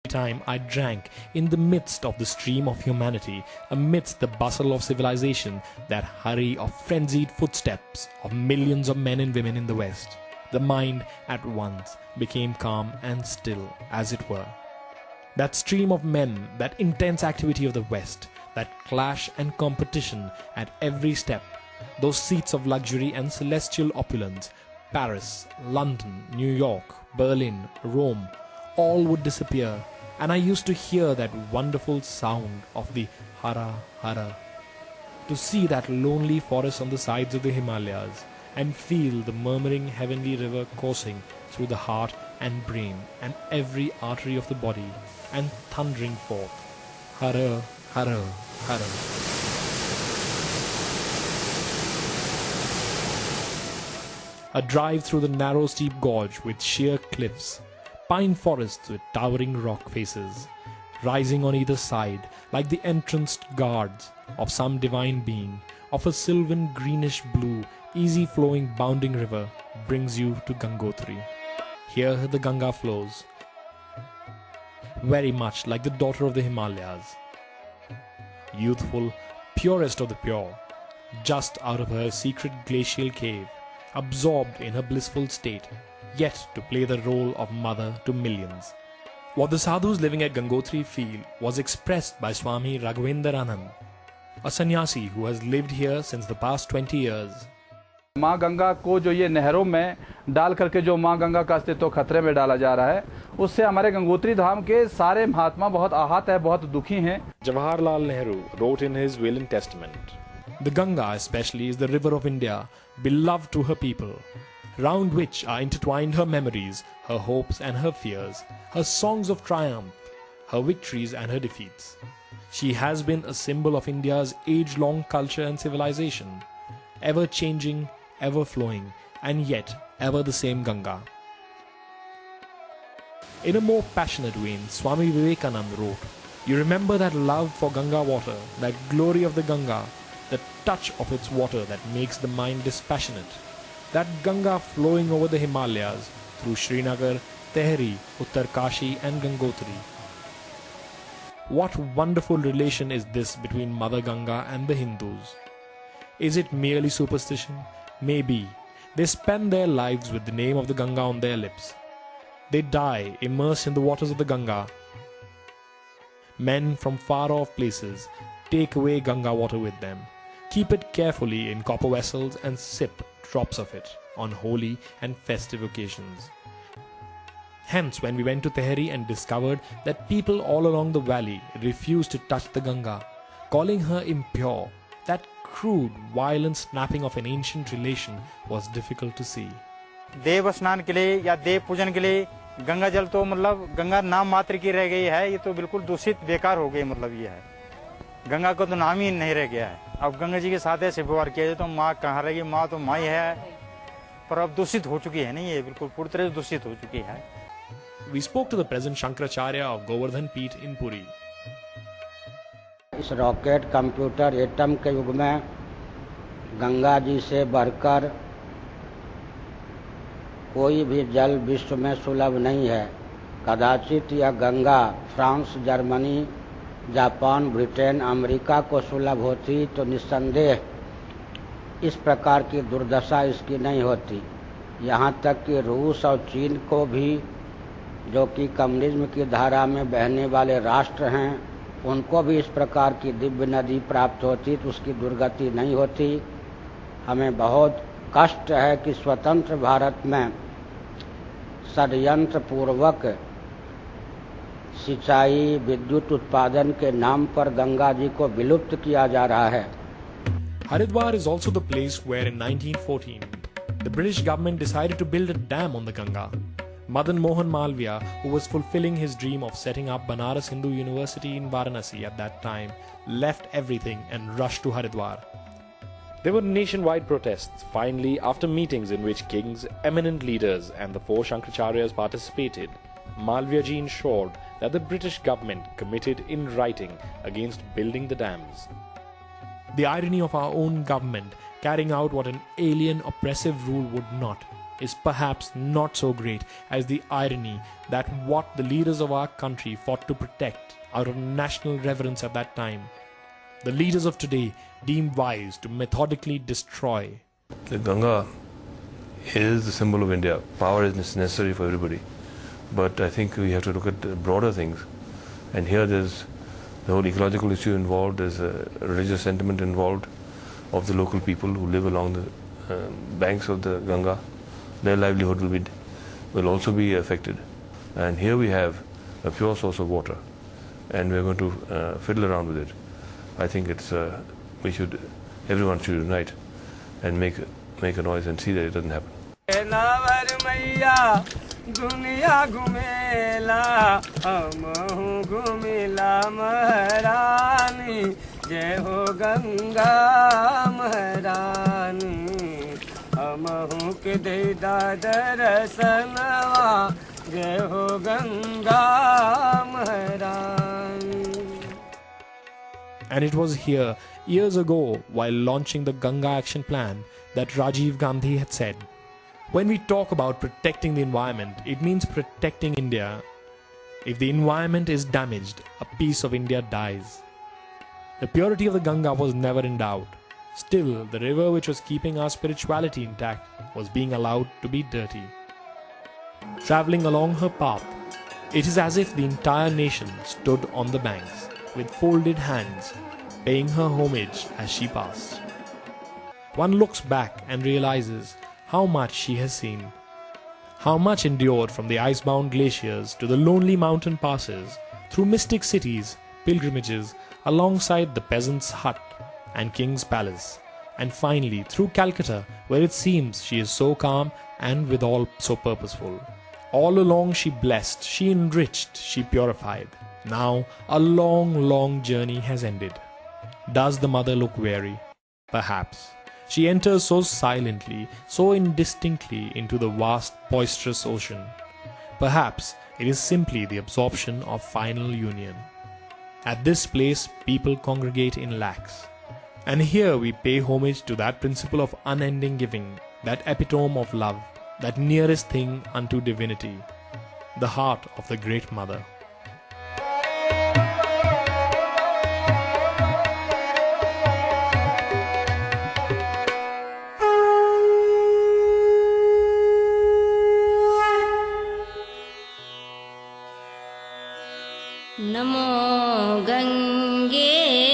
time I drank in the midst of the stream of humanity, amidst the bustle of civilization, that hurry of frenzied footsteps of millions of men and women in the West, the mind at once became calm and still, as it were. That stream of men, that intense activity of the West, that clash and competition at every step, those seats of luxury and celestial opulence, Paris, London, New York, Berlin, Rome, all would disappear, and I used to hear that wonderful sound of the Hara Hara, to see that lonely forest on the sides of the Himalayas, and feel the murmuring heavenly river coursing through the heart and brain and every artery of the body, and thundering forth, Hara Hara Hara. A drive through the narrow steep gorge with sheer cliffs, pine forests with towering rock faces, rising on either side like the entranced guards of some divine being, of a sylvan greenish blue, easy flowing bounding river, brings you to Gangotri. Here the Ganga flows, very much like the daughter of the Himalayas, youthful, purest of the pure, just out of her secret glacial cave, absorbed in her blissful state, yet to play the role of mother to millions. What the sadhus living at Gangotri feel was expressed by Swami Raghavendaranand, a sannyasi who has lived here since the past 20 years. माँ गंगा को जो ये नहरों में डाल करके जो माँ गंगा का अस्तित्व खतरे में डाला जा रहा है, उससे हमारे गंगोत्री धाम के सारे महात्मा बहुत आहत है, बहुत दुखी हैं. Jawaharlal Nehru wrote in his will and testament, "The Ganga especially is the river of India, beloved to her people, round which are intertwined her memories, her hopes and her fears, her songs of triumph, her victories and her defeats. She has been a symbol of India's age-long culture and civilization, ever changing, ever flowing, and yet ever the same Ganga." In a more passionate vein, Swami Vivekananda wrote, "You remember that love for Ganga water, that glory of the Ganga, the touch of its water that makes the mind dispassionate, that Ganga flowing over the Himalayas through Srinagar, Tehri, Uttarkashi and Gangotri. What wonderful relation is this between Mother Ganga and the Hindus? Is it merely superstition? Maybe. They spend their lives with the name of the Ganga on their lips. They die immersed in the waters of the Ganga. Men from far-off places take away Ganga water with them, keep it carefully in copper vessels and sip drops of it on holy and festive occasions. Hence, when we went to Tehri and discovered that people all along the valley refused to touch the Ganga, calling her impure, that crude, violent snapping of an ancient relation was difficult to see. देव स्नान के लिए या देव पूजन के लिए गंगा जल तो मतलब गंगा नाम मात्र की रह गई है, ये तो बिल्कुल दूषित बेकार हो गई. मतलब ये है, गंगा का तो नाम ही नहीं रह गया है. अब गंगा जी के साथ ऐसे व्यवहार किया जाए तो माँ कहाँ रहेगी? माँ तो माँ ही है, पर अब दूषित हो चुकी है. नहीं, ये बिल्कुल पूरी तरह से दूषित हो चुकी है. We spoke to the present Shankaracharya of Govardhan Peeth in Puri. इस रॉकेट, कंप्यूटर, एटम के युग में गंगा जी से बढ़कर कोई भी जल विश्व में सुलभ नहीं है. कदाचित यह Ganga France, Germany, Japan, Britain, America को सुलभ होती तो निस्संदेह इस प्रकार की दुर्दशा इसकी नहीं होती. यहाँ तक कि रूस और चीन को भी, जो कि कम्युनिज्म की धारा में बहने वाले राष्ट्र हैं, उनको भी इस प्रकार की दिव्य नदी प्राप्त होती तो उसकी दुर्गति नहीं होती. हमें बहुत कष्ट है कि स्वतंत्र भारत में षड्यंत्र पूर्वक सिंचाई, विद्युत उत्पादन के नाम पर गंगा जी को विलुप्त किया जा रहा है. Haridwar is also the place where in 1914 the British government decided to build a dam on the Ganga. Madan Mohan Malviya, who was fulfilling his dream of setting up Banaras Hindu University in Varanasi at that time, left everything and rushed to Haridwar. There were nationwide protests, finally, after meetings in which kings, eminent leaders and the four Shankaracharyas participated. Malviya ji ensured that the British government committed in writing against building the dams. The irony of our own government carrying out what an alien oppressive rule would not is perhaps not so great as the irony that what the leaders of our country fought to protect out of national reverence at that time, the leaders of today deem wise to methodically destroy. The Ganga is the symbol of India. Power is necessary for everybody. But I think we have to look at the broader things. And here there's the whole ecological issue involved, there's a religious sentiment involved of the local people who live along the banks of the Ganga. Their livelihood will also be affected. And here we have a pure source of water, and we're going to fiddle around with it. I think everyone should unite and make a noise and see that it doesn't happen. दुनिया घुमेला हमहू घुमिला महारानी जय हो गंगा महारानी हमहू के देदा दर्शनवा जय हो गंगा महारानी. And it was here, years ago, while launching the Ganga Action Plan, that Rajiv Gandhi had said, "When we talk about protecting the environment, it means protecting India. If the environment is damaged, a piece of India dies." The purity of the Ganga was never in doubt. Still, the river which was keeping our spirituality intact was being allowed to be dirty. Traveling along her path, it is as if the entire nation stood on the banks, with folded hands, paying her homage as she passed. One looks back and realizes how much she has seen, how much endured from the ice-bound glaciers to the lonely mountain passes, through mystic cities, pilgrimages, alongside the peasant's hut and king's palace, and finally through Calcutta, where it seems she is so calm and withal so purposeful. All along she blessed, she enriched, she purified. Now a long, long journey has ended. Does the mother look weary? Perhaps. She enters so silently, so indistinctly into the vast, boisterous ocean. Perhaps it is simply the absorption of final union. At this place, people congregate in lakhs. And here we pay homage to that principle of unending giving, that epitome of love, that nearest thing unto divinity, the heart of the Great Mother. NaMo Gange